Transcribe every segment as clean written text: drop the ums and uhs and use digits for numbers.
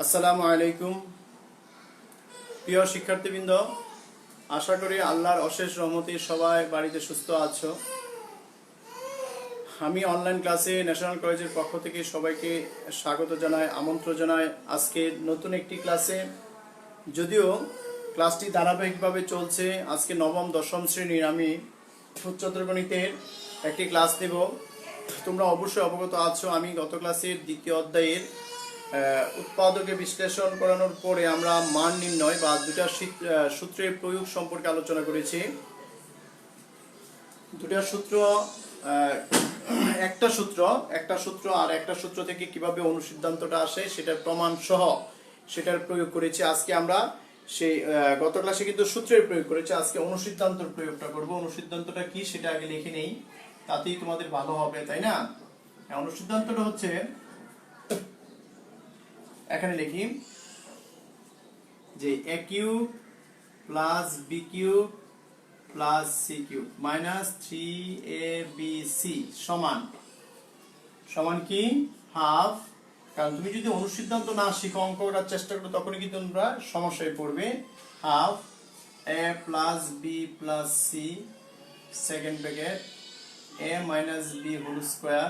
আসসালামু আলাইকুম প্রিয় শিক্ষার্থীবৃন্দ, আশা করি আল্লাহর অশেষ রহমতে সবাই বাড়িতে সুস্থ আছো। আমি অনলাইন ক্লাসে ন্যাশনাল কলেজের পক্ষ থেকে সবাইকে স্বাগত জানাই, আমন্ত্রণ জানাই আজকে নতুন একটি ক্লাসে। যদিও ক্লাসটি ধারাবাহিকভাবে চলছে, আজকে নবম দশম শ্রেণীর আমি উচ্চতর গণিতের একটি ক্লাস দেব। তোমরা অবশ্যই অবগত আছো, আমি গত ক্লাসের দ্বিতীয় অধ্যায়ের উৎপাদকে বিশ্লেষণ করানোর পরে আমরা মান নির্ণয় বা দুটা সূত্রের প্রয়োগ সম্পর্কে আলোচনা করেছি। দুটা সূত্র, একটা সূত্র আর একটা সূত্র থেকে কিভাবে অনুসিদ্ধান্তটা আসে সেটার প্রমাণ সহ সেটার প্রয়োগ করেছি। আজকে আমরা সেই গত ক্লাসে কিন্তু সূত্রের প্রয়োগ করেছি, আজকে অনুসিদ্ধান্তর প্রয়োগটা করব। অনুসিদ্ধান্তটা কি সেটা আগে লিখে নেই, তাতেই তোমাদের ভালো হবে, তাই না? অনুসিদ্ধান্তটা হচ্ছে, এখানে লিখি যে a cube plus B cube plus C cube minus 3abc সমান কি হাফ। কারণ তুমি যদি অনুসিদ্ধান্ত না শিখো, অঙ্ক করার চেষ্টা করো, তখনই কিন্তু তোমরা সমস্যায় পড়বে। Half a plus B plus C second bracket a minus B whole square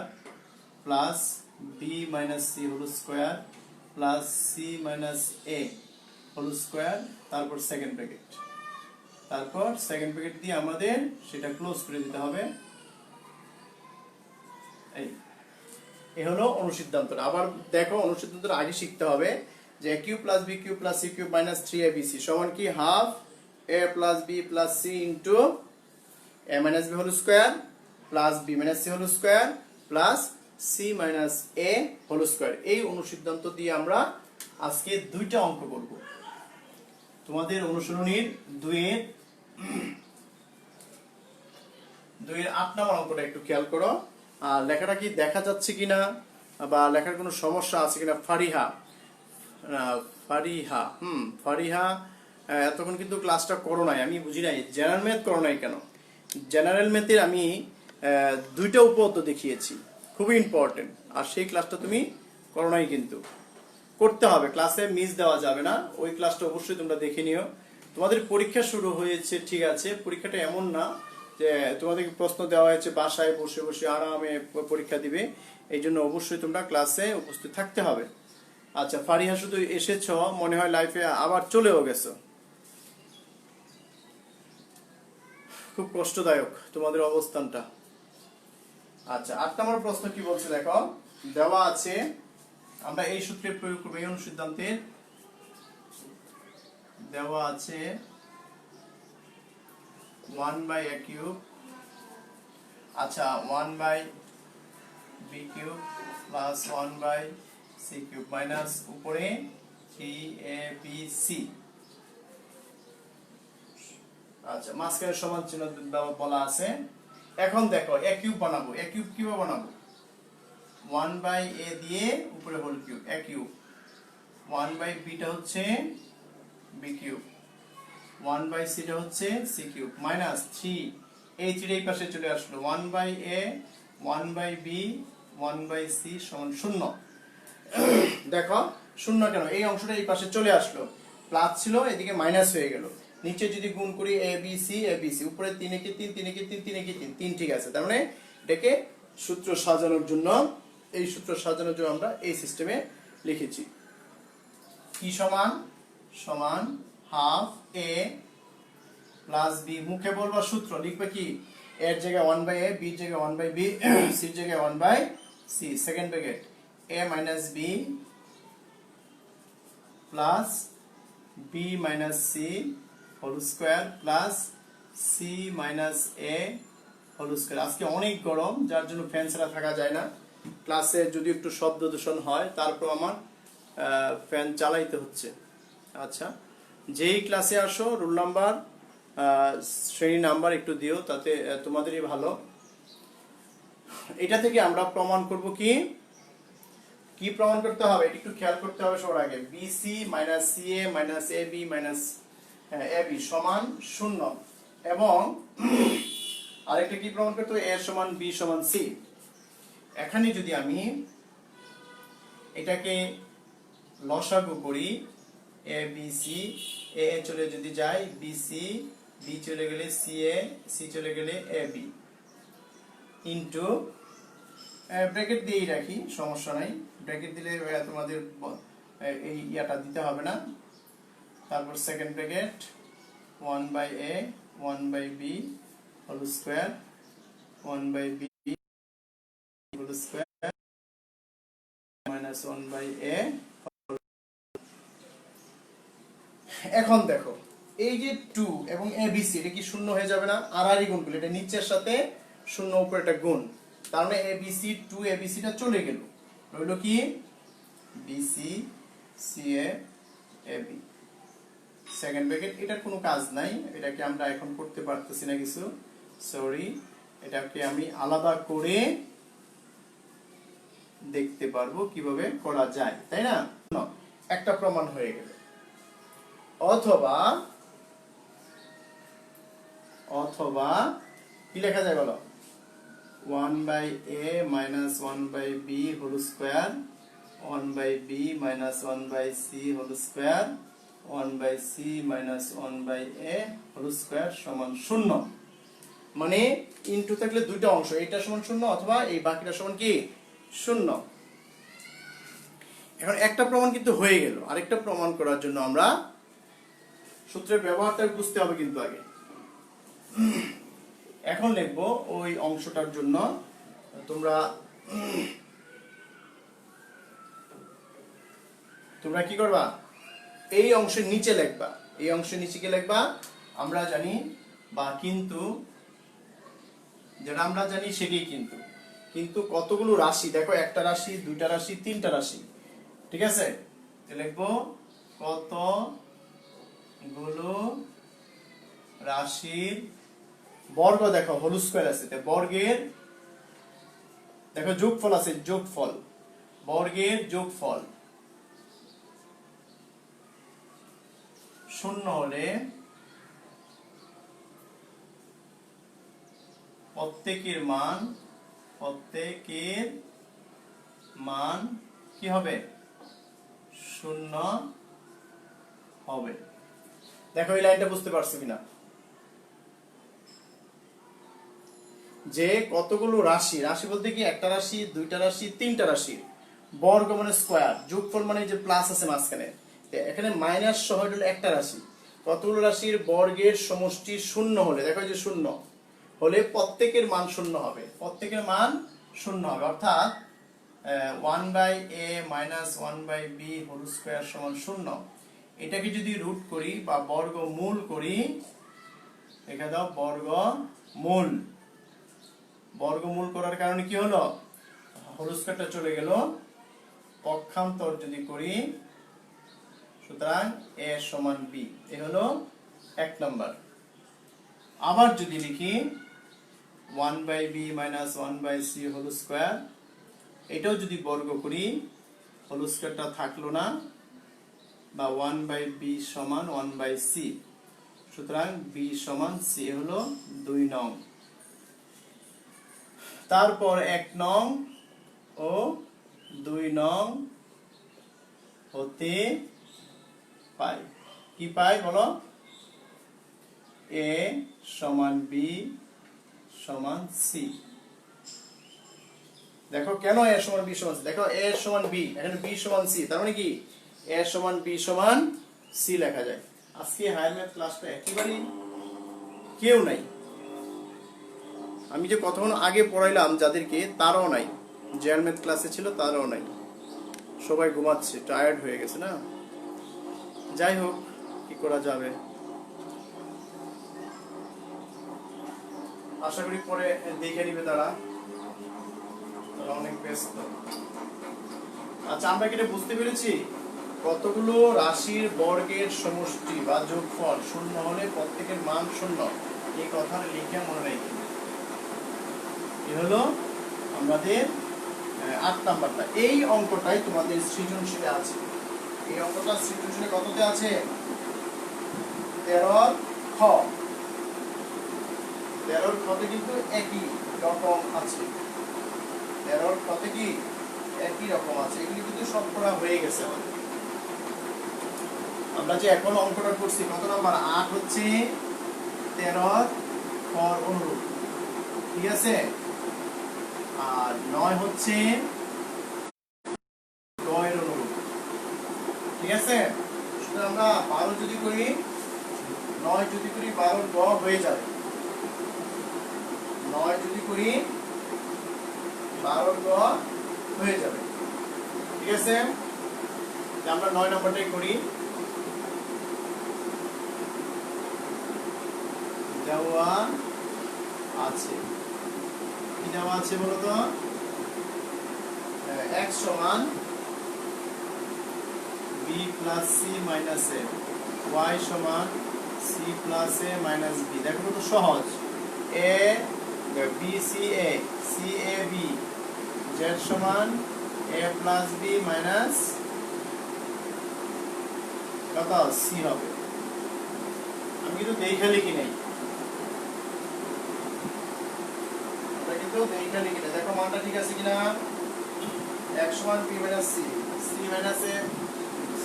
plus B minus C whole square plus C minus A whole square, তারপর সেকেন্ড ব্র্যাকেট, তারপর সেকেন্ড ব্র্যাকেট দিয়ে আমাদের সেটা ক্লোজ করে দিতে হবে। এই হলো অনুসিদ্ধান্তটা। আবার দেখো, অনুসিদ্ধান্তটা আগে শিখতে হবে যে a cube plus B cube plus C cube minus 3abc সমান কি half a plus B plus C into a minus B whole square plus B minus C whole square plus C minus A whole square. এই অনুসিদ্ধান্ত দিয়ে আমরা আজকে দুইটা অঙ্ক করব। তোমাদের অনুসরণীর দুইয়ের 8 নম্বর অঙ্কটা একটু খেয়াল করো। আর লেখাটা কি দেখা যাচ্ছে কিনা বা লেখার কোনো সমস্যা আছে কিনা। ফারিহা এতক্ষণ কিন্তু ক্লাসটা করো নাই, আমি বুঝি নাই জেনারেল ম্যাথ করো নাই কেন। জেনারেল ম্যাথের আমি দুইটা উপপাদ্য দেখিয়েছি, খুবই ইম্পর্টেন্ট, আর সেই ক্লাসটা তুমি করো নাই, কিন্তু করতে হবে, ক্লাসে মিস দেওয়া যাবে না। ওই ক্লাসটা অবশ্যই তোমরা দেখে নিও। তোমাদের পরীক্ষা শুরু হয়েছে, ঠিক আছে, পরীক্ষাটা এমন না যে তোমাদেরকে প্রশ্ন দেওয়া হয়েছে বাসায় বসে বসে আরামে পরীক্ষা দিবে, এই জন্য অবশ্যই তোমরা ক্লাসে উপস্থিত থাকতে হবে। আচ্ছা, ফারিহা শুধু এসেছ, মনে হয় লাইফে আবার চলেও গেছো, খুব কষ্টদায়ক তোমাদের অবস্থানটা। আচ্ছা, 8 নম্বর প্রশ্ন কি বলছে দেখো, দেওয়া আছে, আমরা এই সূত্রের প্রয়োগ করব। এই অনুসিদ্ধান্তের দেওয়া আছে 1/a কিউব, আচ্ছা 1/b cube plus 1/c cube minus উপরে 3abc। আচ্ছা, মাঝখানে সমান চিহ্ন বলা আছে। এখন দেখো a কিউব বানাবো। a কিউব কিভাবে বানাবো? 1/a দিয়ে উপরে whole cube, a cube. 1/b টা হচ্ছে b কিউব, 1/c টা হচ্ছে c কিউব মাইনাস 3, এই 3 এই পাশে চলে আসলো। 1/a 1/b 1/c সমান 0। দেখো 0 কেন, এই অংশটা এই পাশে চলে আসলো, প্লাস ছিল এদিকে মাইনাস হয়ে গেল। নিচে যদি গুণ করি abc abc, উপরে 3 কে 3 3 কে 3 3 কে 3 3, ঠিক আছে। তার মানে এটাকে সূত্র সাজানোর জন্য, এই সূত্র সাজানোর জন্য আমরা এই সিস্টেমে লিখেছি। কি সমান? সমান হাফ a প্লাস b, মুখে বলবা সূত্র, লিখবে কি এর জায়গায় 1/a, b এর জায়গায় 1/b, c এর জায়গায় 1/c, second bracket a minus b plus b minus c whole square plus c minus a whole square. আজকে অনেক গরম, যার জন্য ফ্যান ছাড়া থাকা যায় না। ক্লাসে যদি একটু শব্দ দূষণ হয়, তারপর আমার ফ্যান চালাইতে হচ্ছে। আচ্ছা, যেই ক্লাসে আসো রোল নাম্বার শ্রেণী নাম্বার একটু দিও, তাতে তোমাদেরই ভালো। এটা থেকে আমরা প্রমাণ করব কি কি প্রমাণ করতে হবে, একটু খেয়াল করতে হবে সবার আগে। bc minus ca minus ab minus ab সমান 0, এবং আরেকটা কি প্রমাণ করতে হবে, a সমান b সমান c। এখানে যদি আমি এটাকে লসাগু করি এ বি সি, এ চলে যদি যাই বি সি, বি চলে গেলে সি এ, সি চলে গেলে এ বি, ইন্টু ব্র্যাকেট দিয়েই রাখি, সমস্যা নাই, ব্র্যাকেট দিলে তোমাদের এই ইয়াটা দিতে হবে না। তারপর second bracket 1 by A 1 by B whole square 1 by B whole square minus 1 by A. এখন দেখো এই যে 2 এবং এবিসি এটা কি শূন্য হয়ে যাবে না? আর গুণ করলে এটা নিচের সাথে শূন্য উপরে একটা গুণ, তার মানে এবিসি 2 এবিসি টা চলে গেল, রইল কি BC C A AB. Second bracket এটার কোনো কাজ নাই, এটাকে আমরা এখন করতে পারতেছি না কিছু, সরি, এটাকে আমি আলাদা করে দেখতে পারবো কিভাবে করা যায়, তাই না? একটা প্রমাণ হয়ে গেল। অথবা অথবা কি লেখা যায় বলো? 1 by A minus 1 by B whole square 1 by B minus 1 by C whole square 1 by C minus 1 by A whole square সমান 0। মানে ইনটু থাকলে দুইটা অংশ, এটা সমান 0 অথবা এই বাকিটা সমান কি 0। এখন একটা প্রমাণ কিন্তু হয়ে গেল, আরেকটা প্রমাণ করার জন্য আমরা সূত্রের ব্যবহারটা বুঝতে হবে কিন্তু আগে। এখন লিখবো ওই অংশটার জন্য তোমরা কি করবা, এই অংশের নিচে লিখবা, এই অংশের নিচে কি লিখবা আমরা জানি, বা কিন্তু যেটা আমরা জানি সেটাই কিন্তু, কিন্তু কতগুলো রাশি দেখো, একটা রাশি, দুইটা রাশি, তিনটা রাশি, ঠিক আছে? লিখবো কতগুলো রাশির বর্গ, দেখো হোল স্কয়ার আছে, বর্গের দেখো যোগফল আছে, যোগফল, বর্গের যোগফল 0 হলে প্রত্যেকের মান কি হবে 0 হবে। দেখো এই লাইনটা বুঝতে পারছো কিনা, যে কতগুলো রাশি, রাশি বলতে কি একটা রাশি, দুইটা রাশি, তিনটা রাশি, বর্গ মানে স্কয়ার, যোগফল মানে যে প্লাস আছে মাঝখানে, এখানে মাইনাস সহ হলো একটা রাশি, কতগুলো রাশির বর্গের সমষ্টি 0 হলে, দেখো যে 0 হলে প্রত্যেকের মান 0 হবে, প্রত্যেকের মান 0 হবে, অর্থাৎ 1 by A minus 1 by B whole square সমান 0। এটাকে যদি রুট করি বা বর্গমূল করি, লেখা দাও বর্গমূল, বর্গমূল করার কারণে কি হলো, হোল স্কয়ারটা চলে গেল, পক্ষান্তর যদি করি, সুতরাং a সমান b, এ হলো এক নাম্বার। আবার যদি লিখি 1 by b minus 1 by c whole square, এটাও যদি বর্গ করি, হোল স্কয়ারটা থাকলো না, বা 1 বাই b সমান 1 বাই c, সুতরাং b সমান c, হলো 2 নং। তারপর 1 নং ও 2 নং হতে পাই, কি পাই বলো? a সমান b সমান c। দেখো কেন a সমান b সমান c, দেখো a সমান b, এখানে b সমান c, তার মানে কি a সমান b সমান c লেখা যায়। আজকে হায়ার ম্যাথ ক্লাসটা একেবারে কেউ নাই, আমি যে কতক্ষণ আগে পড়াইলাম যাদেরকে, তারাও নাই, জেয়ার ম্যাথ ক্লাসে ছিল তারাও নাই, সবাই ঘুমাচ্ছে, টায়ার্ড হয়ে গেছে না। যাই হোক, কি করা যাবে, আশা করি পরে দেখে নিবে তারা অনেক ব্যস্ত। আচ্ছা, আমরা কি এটা বুঝতে পেরেছি? কতগুলো রাশির বর্গের সমষ্টি বা যোগফল 0 হলে প্রত্যেকের মান 0, এই কথা লিখে মনে রাখি। এই হলো আমাদের 8 নাম্বারটা। এই অঙ্কটাই তোমাদের সৃজনশীলে আছে, এই অঙ্কটা সৃজনশীলে কততে আছে? 13 খ, 13 খতে কিন্তু একই রকম আছে, 13 খতে কি একই রকম আছে, এগুলি কিন্তু সব করা হয়ে গেছে আমাদের। আমরা যে এখন অঙ্কটা করছি কত নাম্বার 8 হচ্ছে 13 ফর অনুরূপ, ঠিক আছে, আর 9 হচ্ছে 10 এর অনুরূপ, ঠিক আছে। সুতরাং আমরা 12 যদি করি 9 যদি করি 12 10 হয়ে যাবে, 9 যদি করি 12 10 হয়ে যাবে, ঠিক আছে। আমরা 9 নম্বরটাই করি। দেওয়া আছে, কি দেওয়া আছে বলতো? x সমান b plus c minus a, y সমান c plus a minus b। দেখো তো সহজ, a b c a c a b, z সমান a প্লাস b মাইনাস কত c হবে। আমি কিন্তু দেখে লিখি নাই, দেখো মানটা ঠিক আছে কিনা। x সমান b minus c, c minus a,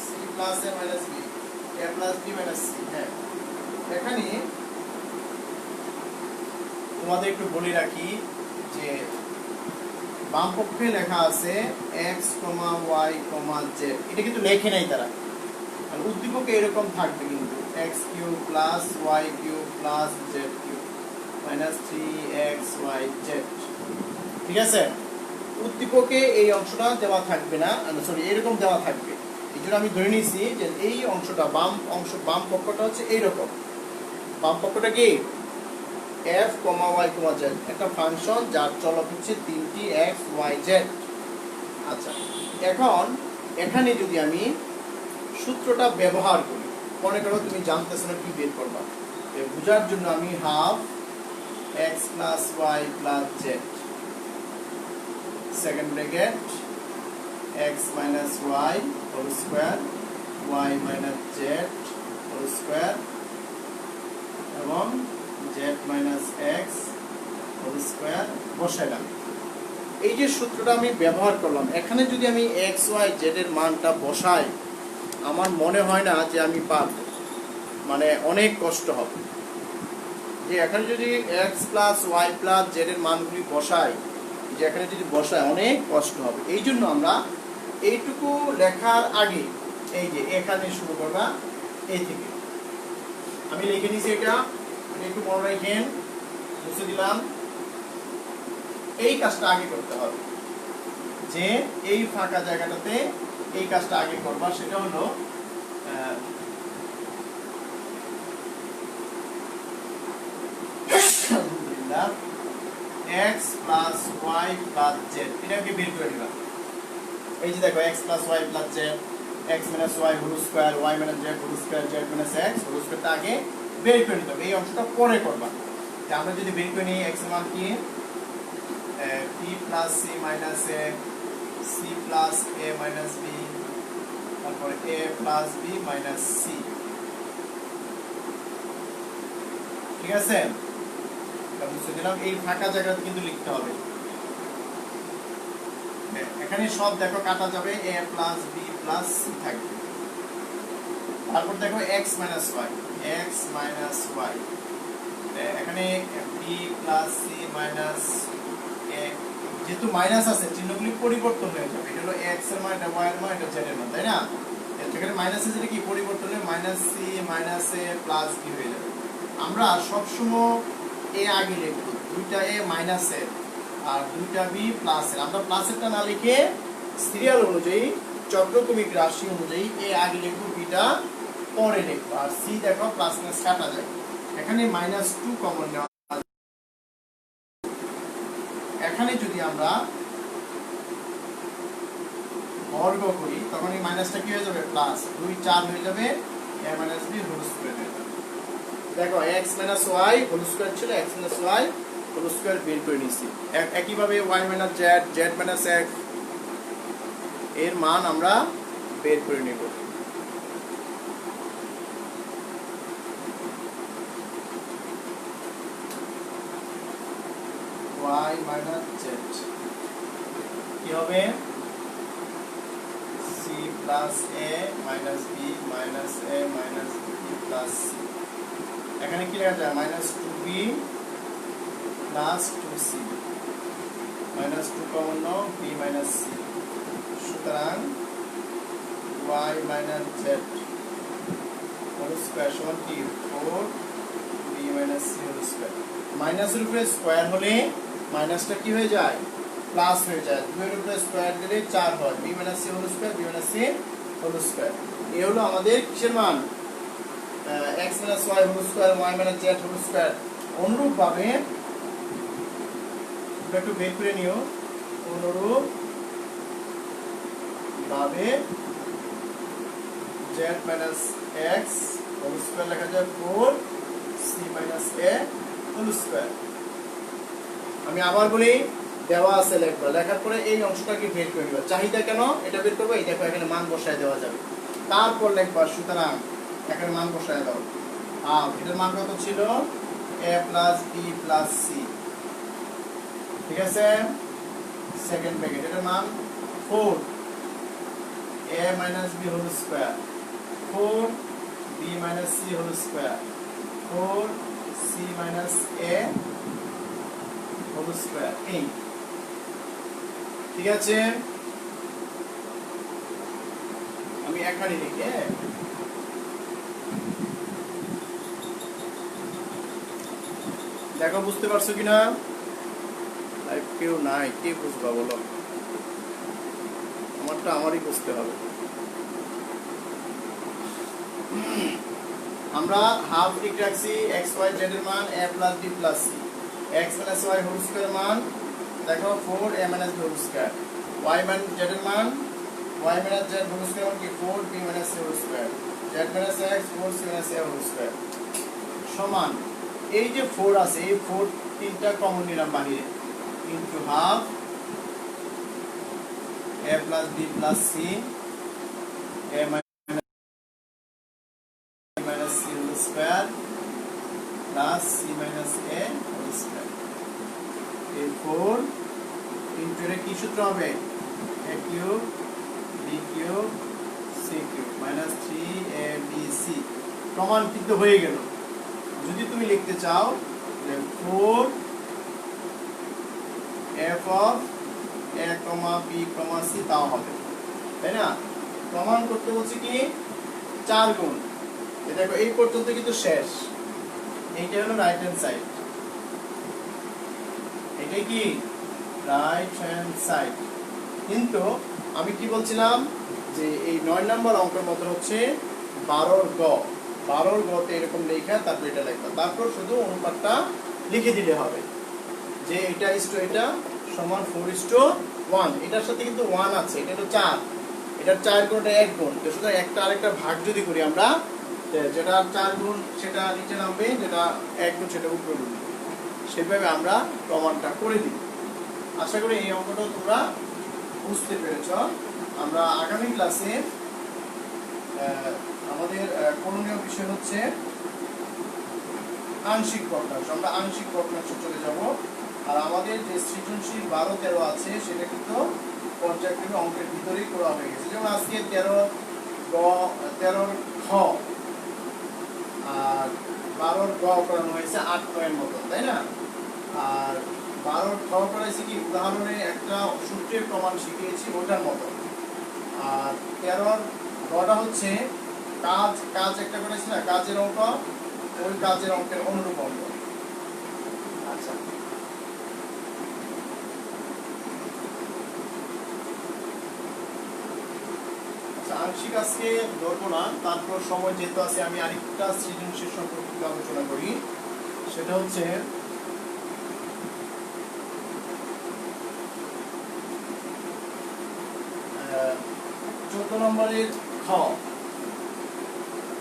c plus a minus b, a plus b minus c। হ্যাঁ, এখানে তোমাদের একটু বলে রাখি যে বাম পক্ষে লেখা আছে x, y, z, এটা কিন্তু লেখে নাই তারা, মানে উদ্দীপকে এরকম থাকবে কিন্তু x cube plus y cube plus z cube minus 3xy z, ঠিক আছে। উদ্দীপকে এই অংশটা দেওয়া থাকবে না, সরি এরকম দেওয়া থাকবে। এই জন্য আমি ধরে নিয়েছি যে এই অংশটা বাম অংশ, বাম পক্ষটা হচ্ছে এইরকম। বাম পক্ষটা কি f, y, z, একটা ফাংশন যার চলক হচ্ছে 3টি x y z। আচ্ছা, এখন এখানে যদি আমি সূত্রটা ব্যবহার করি, মনে করো তুমি জানতেছো না কি বের করবা, বোঝার জন্য আমি half x plus y plus z, second bracket x minus y whole square, y minus z whole square এবং z minus x whole square বসাইলাম। এই যে সূত্রটা আমি ব্যবহার করলাম, এখানে যদি আমি x y z এর মানটা বসাই, আমার মনে হয় না যে আমি পারব, মানে অনেক কষ্ট হবে। যে এখানে যদি x plus y plus z এর মানগুলি বসাই, যে এখানে যদি বসাই অনেক কষ্ট হবে। এই জন্য আমরা এইটুকু লেখার আগে এই যে এখানে শুরু করবা, এই থেকে আমি লিখে নিয়েছি, এটা একটু মনে রাখেন, মুছে দিলাম। এই কাজটা আগে করতে হবে, যে এই ফাঁকা জায়গাটাতে এই কাজটা আগে করবা, সেটা হলো x plus y plus z, এটাকে বের করে নিবা। এই যে দেখো x plus y plus z, x minus y whole square, y minus z whole square, z minus x whole স্কয়ারটা আগে বের করে নিতে হবে। এই অংশটা পরে করবা। যে আমরা যদি বের করে নিই x এর মান কি p plus c minus a, c plus a minus b, তারপর a plus b minus c, ঠিক আছে। বুঝতে দিলাম। এই ফাঁকা জায়গাটা কিন্তু লিখতে হবে। এখানে সব দেখো কাটা যাবে, a plus b plus c থাকবে। তারপর দেখো x minus y, x minus y, এখানে b plus c minus a, যেহেতু মাইনাস আছে চিহ্নগুলি পরিবর্তন হয়ে যাবে। এটা হলো x এর মান, এটা y এর মান, এটা z এর মান, তাই না? এখানে মাইনাস আছে, যেটা কি পরিবর্তন হয়ে minus c minus a plus b হয়ে যাবে। আমরা সবসময় a আগে লিখব, দুইটা a মাইনাস a আর দুইটা b প্লাস এর। আমরা প্লাসেরটা না লিখে সিরিয়াল অনুযায়ী, চক্রক্রমিক রাশি অনুযায়ী a আগে লিখব, b টা পরে লিখব। আর c দেখো প্লাস মাইনাস কাটা যায়, এখানে -2 কমন নেওয়া। এখানে যদি আমরা বর্গ করি তখন এই মাইনাসটা কি হয়ে যাবে, প্লাস 2 4 হয়ে যাবে, a minus b whole square হয়ে যাবে। দেখো x minus y whole square ছিল, x minus y whole square বের করে নিছি। একই ভাবে y minus z, z minus x এর মান আমরা বের করে নেব। y মাইনাস z কি হবে, c plus A minus B minus A minus B plus C. এখানে কি লেখা যায় minus two B plus two C minus two common নাও বি মাইনাস সি। সুতরাং y minus Z whole square সমান কি 4 b minus C whole square. মাইনাসের উপরে স্কয়ার হলে মাইনাসটা কি হয়ে যায় প্লাস হয়ে যায়, 2 এর উপরে স্কয়ার দিলে 4 হয়, b minus C whole square b minus C whole square. এই হলো আমাদের কিসের মান x minus y whole square y minus z whole square. অনুরূপ ভাবে একটু বের করে নিও, অনুরূপ ভাবে z minus x whole square লেখা যায় 4 c minus a whole square. আমি আবার বলি দেওয়া আছে লেখবা, লেখার পরে এই অংশটাকে বের করে নিবা। চাহিদা কেন এটা বের করবে, এই দেখো এখানে মান বসায় দেওয়া যাবে, তারপর লেখবা সুতরাং এখানে মান বসায় দাও। এটার মান কত ছিল a plus b plus c, ঠিক আছে। সেকেন্ড ব্র্যাকেট এটার মান 4 a minus b whole square 4 b minus c whole square 4 c minus a whole square. এই ঠিক আছে, আমি এখানে লিখি। দেখো বুঝতে পারছো কিনা, লাইভ কেউ নাই, কে বুঝবা বলো, আমারটা আমারই বুঝতে হবে। আমরা হাফ লিখে রাখছি x y z এর মান a plus b plus c, x minus y whole square মান দেখো 4 a minus b whole square, y minus z এর মান y minus z whole square কি 4 b minus c whole square, z minus x 4 c minus a whole square সমান এই যে 4 আছে, এই 4 তিনটা কমন নিলাম বাহিরে, into half a plus b plus c a minus c whole square plus c minus a whole square. এই 4 into এর কি সূত্র হবে a cube b cube c cube minus 3abc প্রমাণিত হয়ে গেল। যদি তুমি লিখতে চাও 4 f of a, b, c তাও হবে, তাই না। প্রমাণ করতে বলছি কি 4 গুণ, দেখো এই পর্যন্ত কিন্তু শেষ। এইটা হলো রাইট হ্যান্ড সাইড, এটা কি রাইট হ্যান্ড সাইড। কিন্তু আমি কি বলছিলাম যে এই 9 নম্বর অঙ্কের মতো হচ্ছে 12 গ, 12 গতে এরকম লেখা তারপর এটা লেখা, তারপর শুধু অনুপাতটা লিখে দিলে হবে যে এটা ইস টু এটা সমান 4:1। এটার সাথে কিন্তু 1 আছে, এটা হলো 4, এটার 4 গুণটা 1 গুণ, তো শুধু একটা আরেকটা ভাগ যদি করি আমরা, যেটা 4 গুণ সেটা নিচে নামবে, যেটা 1 গুণ সেটা উপরে উঠবে, সেভাবে আমরা প্রমাণটা করে দিই। আশা করি এই অঙ্কটা তোমরা বুঝতে পেরেছ। আমরা আগামী ক্লাসে আমাদের করণীয় বিষয় হচ্ছে আংশিক ভগ্নাংশ, আমরা আংশিক ভগ্নাংশ চলে যাব। আর আমাদের যে সৃজনশীল 12-13 আছে সেটা কিন্তু পর্যায়ক্রমে অঙ্কের ভিতরেই করা হয়ে গেছে। যেমন আজকে 13 খ আর 12 গ করানো হয়েছে 8-9 মতো, তাই না। আর 12 খ করাইছি কি উদাহরণে একটা সূত্রের প্রমাণ শিখিয়েছি ওটার মতো। আর 13 গটা হচ্ছে কাজ একটা করেছি না, কাজের অঙ্ক, ওই কাজের অঙ্কের অনুরূপ অঙ্ক। আচ্ছা আংশিক আজকে ধরবো না, তারপর সময় যেহেতু আছে আমি আরেকটা সৃজনশীল সম্পর্কে আলোচনা করি। সেটা হচ্ছে চোদ্দ নম্বরের খ,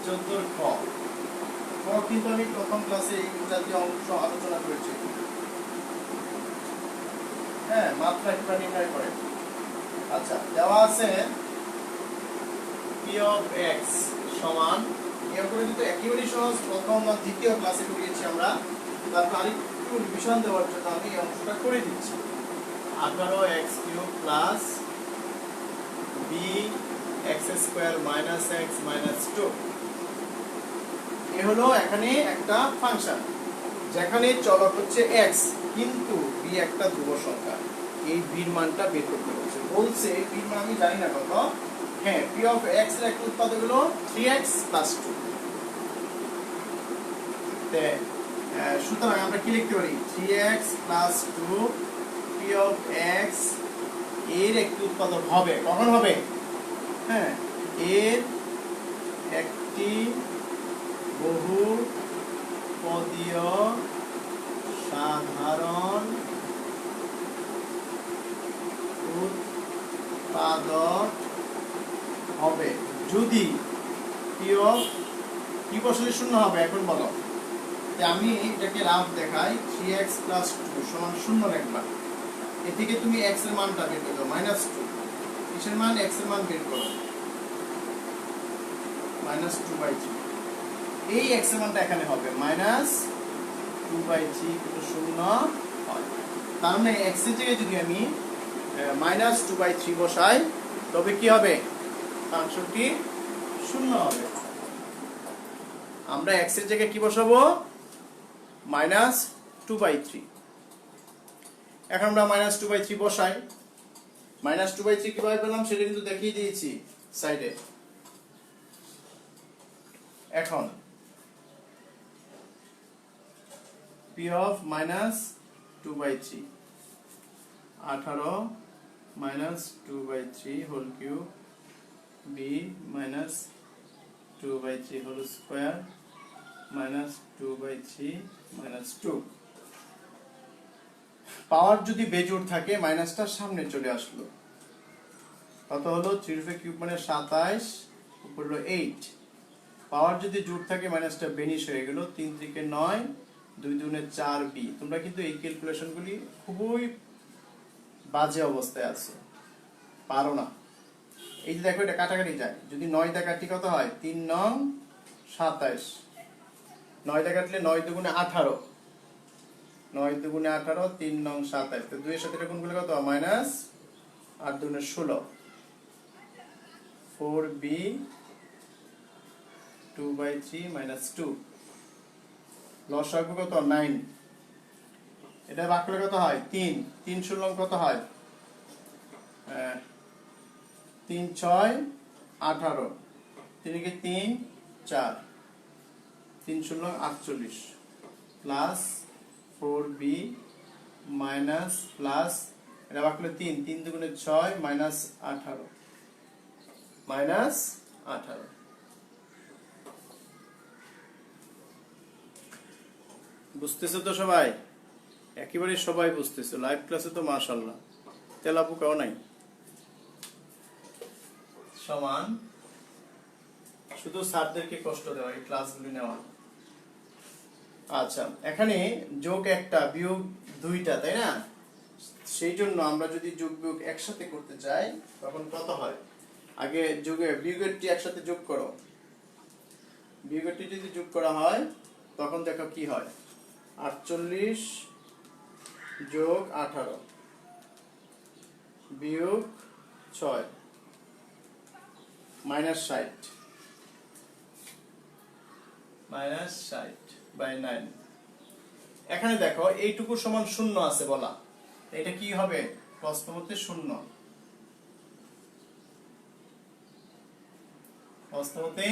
14 খ কিন্তু আমি প্রথম ক্লাসে এই জাতীয় অংশ আলোচনা করেছি। হ্যাঁ, মাত্রা একটা নির্ণয় করে। আচ্ছা, দেওয়া আছে p of x সমান, এর উপরে কিন্তু একেবারেই সহজ, প্রথম আর দ্বিতীয় ক্লাসে করিয়েছি আমরা, তারপর আরেকটু রিভিশন দেওয়ার জন্য আমি এই অংশটা করে দিচ্ছি। 18x³ plus b x² square minus x minus 2। এ হলো এখানে একটা ফাংশন যেখানে চলক হচ্ছে এক্স, কিন্তু বি একটা ধ্রুব সংখ্যা। এই বির মানটা বের করতে বলছে। বির মান আমি জানি না কত। হ্যাঁ, পি অফ এক্স এর একটা উৎপাদক হলো 3x + 2। সুতরাং আমরা কি লিখতে পারি? 3x + 2 পি অফ এক্স এর একটি উৎপাদক হবে। কখন হবে? হ্যাঁ, এর একটি বহুপদীয় সাধারণ উৎপাদক হবে যদি পি অফ কি বসলে শূন্য হবে। এখন বলো, আমি এটাকে রাফ দেখাই। 3x + 2 = 0 লিখবা। এ থেকে তুমি x এর মানটা বের করো, -2। কিসের মান? x এর মান বের করো, -2/3। এই x এর মানটা এখানে হবে -2/3 0 হয়। তার মানে x এর জায়গায় যদি আমি -2/3 বসাই, তবে কি হবে? ফাংশনটি 0 হবে। আমরা x এর জায়গায় কি বসাবো? -2/3। এখন আমরা -2/3 বসাই। -2/3 কিভাবে পেলাম সেটা কিন্তু দেখিয়ে দিয়েছি সাইডে। এখন p of -2/3 18 -2/3 whole cube b -2/3 whole square -2/3 -2। পাওয়ার যদি বেজোড় থাকে মাইনাসটার সামনে চলে আসলো। কত হলো? 3³ মানে 27, উপর হলো 8। পাওয়ার যদি জোড় থাকে মাইনাসটা বেনিশ হয়ে গেল। 3 × 3 = 9, 2 × 2 = 4b। তোমরা কিন্তু এই ক্যালকুলেশনগুলি খুবই বাজে অবস্থায় আছে, পারো না। এই যে দেখো, এটা কাটাকাটি যায়। যদি 9 দিয়ে কাটি কত হয়? 3 × 9 = 27। 9 দিয়ে কাটলে 9 × 2 = 18, 9 × 2 = 18, 3 × 9 = 27। তো 2 এর সাথে এটা গুণ করলে কত? -8 × 2 = 16, 4b 2/3 - 2। লসাগু কত? 9। এটা ভাগ করলে কত হয়? 3। 3 × 16 কত হয়? 3 × 6 = 18, 3 × 3 = 4, 3 × 16 = 48 প্লাস 4b মাইনাস প্লাস এটা ভাগ করলে 3, 3 × 2 = 6 -18 -18। বুঝতেছো তো সবাই? একেবারে সবাই বুঝতেছো। লাইভ ক্লাসে তো মাশাআল্লাহ তেলাপোকাও নাই। সমান শুধু স্যারদেরকে কষ্ট দেওয়া, এই ক্লাসগুলি নেওয়া। আচ্ছা, এখানে যোগ একটা বিয়োগ দুইটা, তাই না? সেই জন্য আমরা যদি যোগ বিয়োগ একসাথে করতে চাই তখন কত হয়? আগে যোগে বিয়োগেরটি একসাথে যোগ করো। বিয়োগেরটি যদি যোগ করা হয় তখন দেখো কি হয়। 48 যোগ 18 বিয়োগ 6 -60 -60/9। এখানে দেখো এইটুকু সমান 0 আছে বলা, এটা কি হবে? প্রশ্ন মতে 0। প্রশ্ন মতে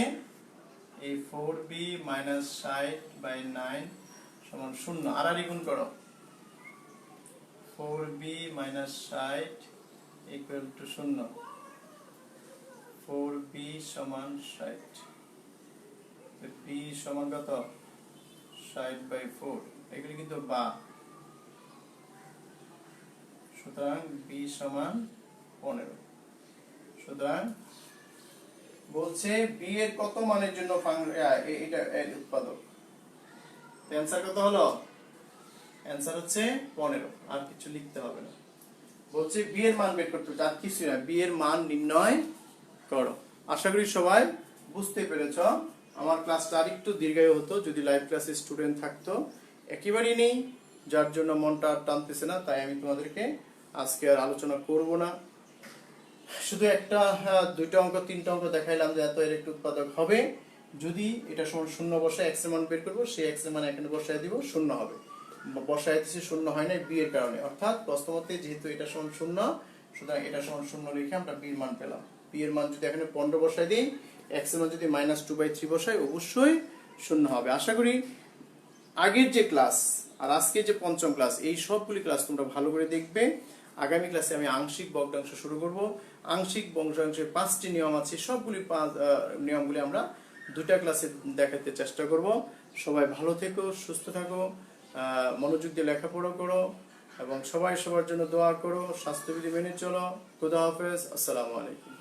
এই 4b -60/9 সমান 0। আর গুণ করো। 4b - 60 = 0। 4b = 60, b সমান কত? 60/4। এগুলি কিন্তু বা, সুতরাং b = 15। সুতরাং বলছে b এর কত মানের জন্য এটা এর উৎপাদক। অ্যানসার কত হলো? অ্যানসার হচ্ছে 15। আর কিছু লিখতে হবে না। বলছে b এর মান বের করতে, আর কিছু না, b এর মান নির্ণয় করো। আশা করি সবাই বুঝতে পেরেছ। আমার ক্লাসটা আরেকটু দীর্ঘায়ু হতো যদি লাইভ ক্লাসে স্টুডেন্ট থাকতো। একেবারেই নেই, যার জন্য মনটা টানতেছে না, তাই আমি তোমাদেরকে আজকে আর আলোচনা করব না। শুধু একটা দুইটা অঙ্ক তিনটা অঙ্ক দেখাইলাম যে এত ইলেকট্রিক উৎপাদক হবে। যদি এটা সমান শূন্য বসায় এক্স এর মান বের করবো, সেই এক্স এর মান এখানে বসায় দিব, শূন্য হবে। বসায় দিচ্ছি শূন্য হয় না বি এর কারণে, অর্থাৎ প্রশ্নমতে যেহেতু এটা সমান শূন্য, সুতরাং এটা সমান শূন্য লিখে আমরা বি এর মান পেলাম। বি এর মান যদি এখানে 15 বসায় দিই, এক্স এর মান যদি -2/3 বসাই, অবশ্যই শূন্য হবে। আশা করি আগের যে ক্লাস আর আজকে যে পঞ্চম ক্লাস, এই সবগুলি ক্লাস তোমরা ভালো করে দেখবে। আগামী ক্লাসে আমি আংশিক ভগ্নাংশ শুরু করব। আংশিক ভগ্নাংশের 5টি নিয়ম আছে, সবগুলি নিয়মগুলি আমরা দুটা ক্লাসে দেখাতে চেষ্টা করব। সবাই ভালো থেকো, সুস্থ থাকো, মনোযোগ দিয়ে লেখাপড়া করো এবং সবাই সবার জন্য দোয়া করো, স্বাস্থ্যবিধি মেনে চলো। খুদা হাফেজ, আসসালামু আলাইকুম।